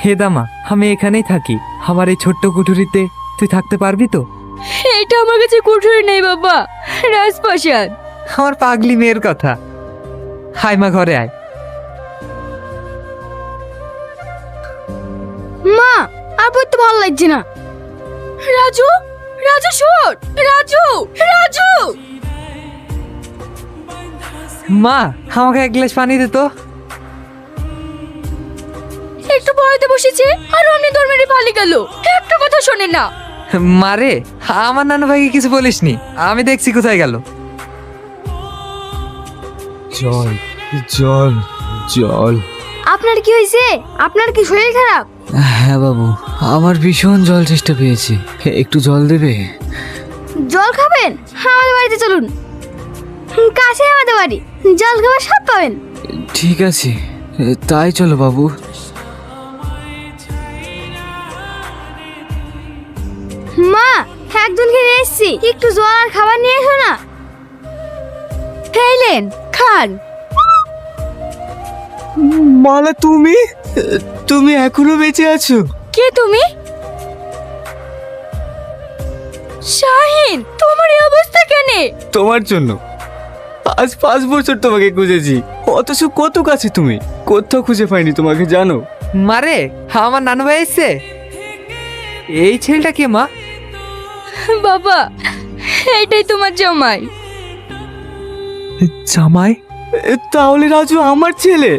হে দামা, আমি এখানেই থাকি। আমার এই ছোট্ট কুঠুরিতে তুই থাকতে পারবি তো? এটা আমার কাছে কুঠুরি নেই বাবা, রাজপ্রাসাদ। আমার পাগলি মেয়ের কথা। হাই মা, ঘরে আয়। মা, আর পড়তে ভালো লাগছে না। রাজু, রাজু শোন, রাজু, রাজু। মা, আমাকে এক গ্লাস পানি দে তো। একটু পড়াতে বসেছে আর অমনি তোর মেরে পালিয়ে গেল, একটা কথা শোনে না। মারে, আমার নানু ভাইকে কিছু বলিসনি, আমি দেখছি কোথায় গেল। জল জল জল। আপনার কি হয়েছে? আপনার কি শরীর খারাপ? হ্যাঁ বাবু, আমার ভীষণ জল চেষ্টা পেয়েছি, একটু জল দেবে? জল খাবেন? আমাদের বাড়িতে চলুন, কাছে আমাদের বাড়ি, জল খাবার স্বাদ পাবেন। ঠিক আছে, তাই চলো বাবু। মা, একজনকে নিয়ে এসছি, একটু জল আর খাবার নিয়ে এসো না। খেলেন, খান। মালা, তুমি তুমি এখনো বেঁচে আছো? কে তুমি? শাহিন, তোমার এই অবস্থা কেন? তোমার জন্য। আজ 5 বছর তোমাকে খুঁজেছি, অথচ কত কাছে তুমি, কোথাও খুঁজে পাইনি তোমাকে, জানো? মারে, আমার নানু ভাই এসছে। এই ছেলেটা কে মা? বাবা, এইটাই তোমার জামাই। জামাই? তাহলে রাজু আমার ছেলে।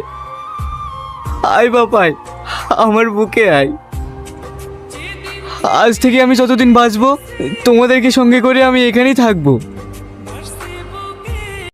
আয় বাপাই, আমার বুকে আয়। আজ থেকে আমি যতদিন বাঁচবো তোমাদেরকে সঙ্গে করে আমি এখানেই থাকবো।